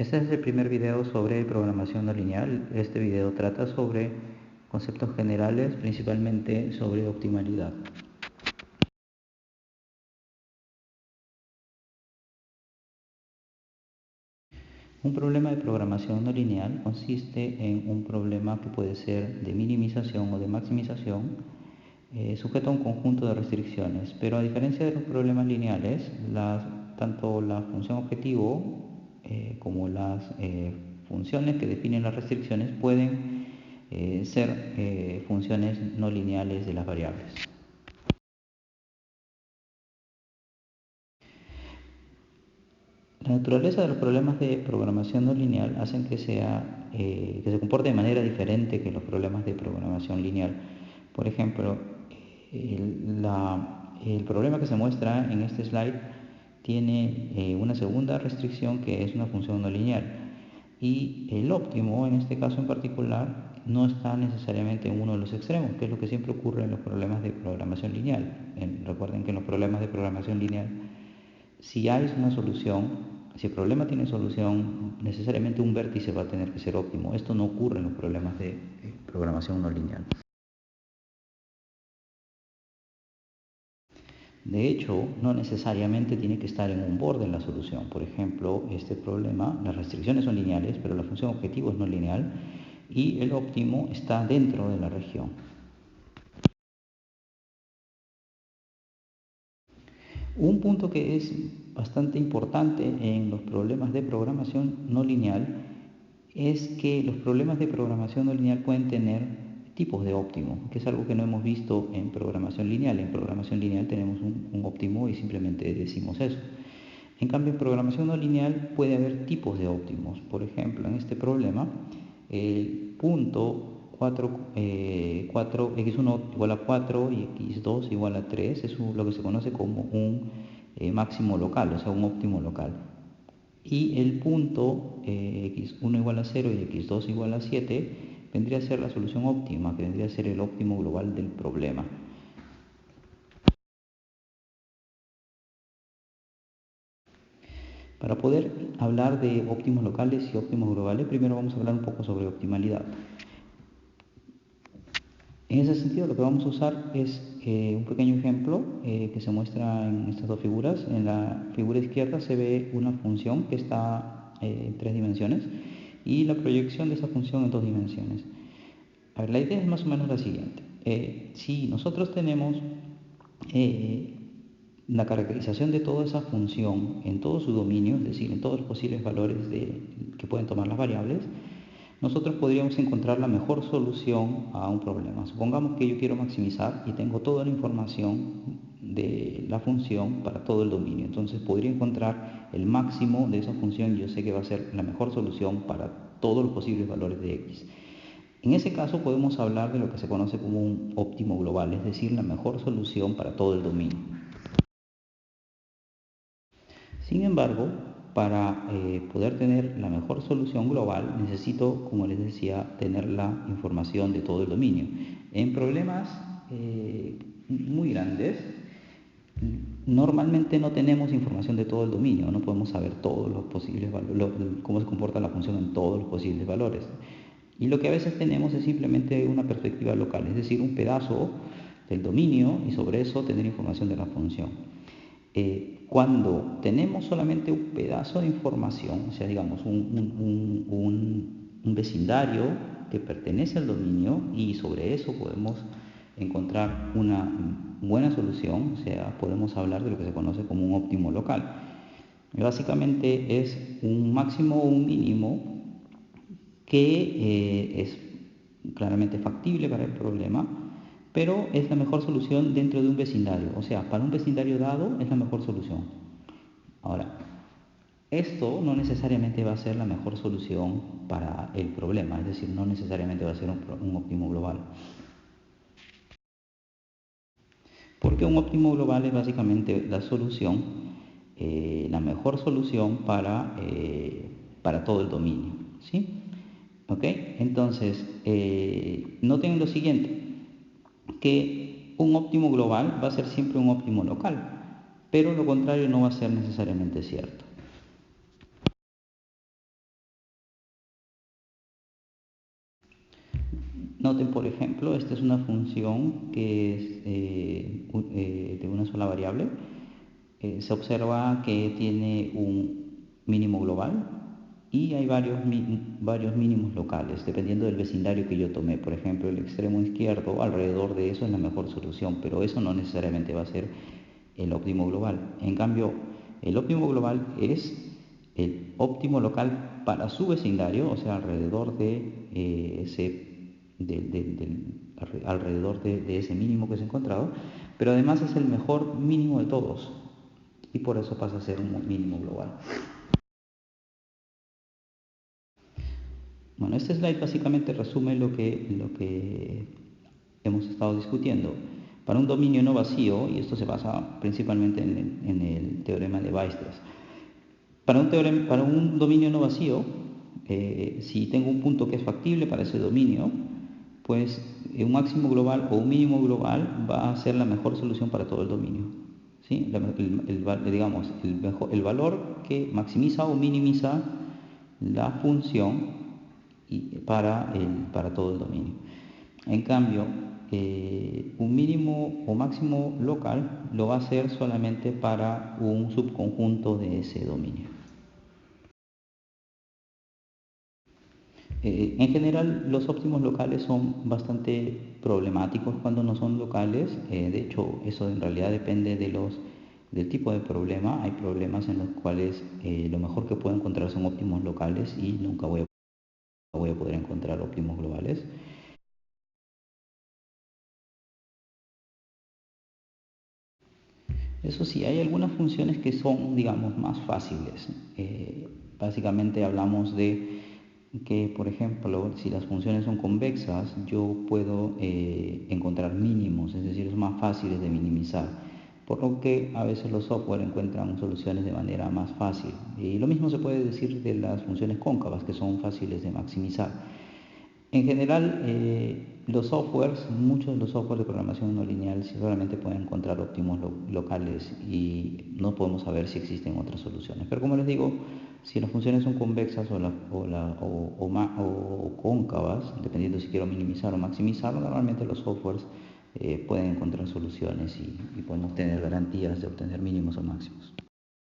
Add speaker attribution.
Speaker 1: Este es el primer video sobre programación no lineal. Este video trata sobre conceptos generales, principalmente sobre optimalidad. Un problema de programación no lineal consiste en un problema que puede ser de minimización o de maximización, sujeto a un conjunto de restricciones. Pero a diferencia de los problemas lineales, tanto la función objetivo como las funciones que definen las restricciones pueden ser funciones no lineales de las variables. La naturaleza de los problemas de programación no lineal hacen que se comporte de manera diferente que los problemas de programación lineal. Por ejemplo, el problema que se muestra en este slide tiene una segunda restricción que es una función no lineal, y el óptimo en este caso en particular no está necesariamente en uno de los extremos, que es lo que siempre ocurre en los problemas de programación lineal. Recuerden que en los problemas de programación lineal, si hay una solución, si el problema tiene solución, necesariamente un vértice va a tener que ser óptimo. Esto no ocurre en los problemas de programación no lineal. De hecho, no necesariamente tiene que estar en un borde en la solución. Por ejemplo, este problema, las restricciones son lineales, pero la función objetivo es no lineal y el óptimo está dentro de la región. Un punto que es bastante importante en los problemas de programación no lineal es que los problemas de programación no lineal pueden tener tipos de óptimo, que es algo que no hemos visto en programación lineal. En programación lineal tenemos un óptimo y simplemente decimos eso. En cambio, en programación no lineal puede haber tipos de óptimos. Por ejemplo, en este problema, el punto 4x1 igual a 4 y x2 igual a 3 es lo que se conoce como un máximo local, o sea, un óptimo local. Y el punto x1 igual a 0 y x2 igual a 7 vendría a ser la solución óptima, que vendría a ser el óptimo global del problema. Para poder hablar de óptimos locales y óptimos globales, primero vamos a hablar un poco sobre optimalidad. En ese sentido, lo que vamos a usar es un pequeño ejemplo que se muestra en estas dos figuras. En la figura izquierda se ve una función que está en 3 dimensiones y la proyección de esa función en 2 dimensiones. A ver, la idea es más o menos la siguiente. Si nosotros tenemos la caracterización de toda esa función en todo su dominio, es decir, en todos los posibles valores que pueden tomar las variables, nosotros podríamos encontrar la mejor solución a un problema. Supongamos que yo quiero maximizar y tengo toda la información de la función para todo el dominio. Entonces podría encontrar el máximo de esa función y yo sé que va a ser la mejor solución para todos los posibles valores de x. En ese caso podemos hablar de lo que se conoce como un óptimo global, es decir, la mejor solución para todo el dominio. Sin embargo, para poder tener la mejor solución global, necesito, como les decía, tener la información de todo el dominio. En problemas muy grandes, normalmente no tenemos información de todo el dominio, no podemos saber todos los posibles valores, cómo se comporta la función en todos los posibles valores. Y lo que a veces tenemos es simplemente una perspectiva local, es decir, un pedazo del dominio y sobre eso tener información de la función. Cuando tenemos solamente un pedazo de información, o sea, digamos, un vecindario que pertenece al dominio y sobre eso podemos encontrar una buena solución, o sea, podemos hablar de lo que se conoce como un óptimo local. Básicamente es un máximo o un mínimo que es claramente factible para el problema, pero es la mejor solución dentro de un vecindario. O sea, para un vecindario dado es la mejor solución. Ahora, esto no necesariamente va a ser la mejor solución para el problema, es decir, no necesariamente va a ser un óptimo global. Porque un óptimo global es básicamente la solución, la mejor solución para todo el dominio, ¿sí? ¿Ok? Entonces, noten lo siguiente, que un óptimo global va a ser siempre un óptimo local, pero lo contrario no va a ser necesariamente cierto. Noten, por ejemplo, esta es una función que es de una sola variable. Se observa que tiene un mínimo global y hay varios mínimos locales, dependiendo del vecindario que yo tomé. Por ejemplo, el extremo izquierdo, alrededor de eso es la mejor solución, pero eso no necesariamente va a ser el óptimo global. En cambio, el óptimo global es el óptimo local para su vecindario, o sea, alrededor de alrededor de ese mínimo que se ha encontrado, pero además es el mejor mínimo de todos y por eso pasa a ser un mínimo global. Bueno, este slide básicamente resume lo que hemos estado discutiendo. Para un dominio no vacío, y esto se basa principalmente en el teorema de Weierstrass, para un dominio no vacío, si tengo un punto que es factible para ese dominio, pues un máximo global o un mínimo global va a ser la mejor solución para todo el dominio. ¿Sí? Digamos, el valor que maximiza o minimiza la función para todo el dominio. En cambio, un mínimo o máximo local lo va a hacer solamente para un subconjunto de ese dominio. En general, los óptimos locales son bastante problemáticos cuando no son locales. De hecho, eso en realidad depende del tipo de problema. Hay problemas en los cuales lo mejor que puedo encontrar son óptimos locales y nunca voy a poder encontrar óptimos globales. Eso sí, hay algunas funciones que son, digamos, más fáciles. Básicamente hablamos de que, por ejemplo, si las funciones son convexas, yo puedo encontrar mínimos, es decir, son más fáciles de minimizar, por lo que a veces los software encuentran soluciones de manera más fácil. Y lo mismo se puede decir de las funciones cóncavas, que son fáciles de maximizar. En general, muchos de los softwares de programación no lineal solamente pueden encontrar óptimos locales y no podemos saber si existen otras soluciones. Pero como les digo, si las funciones son convexas o cóncavas, dependiendo si quiero minimizar o maximizar, normalmente los softwares pueden encontrar soluciones y podemos tener garantías de obtener mínimos o máximos.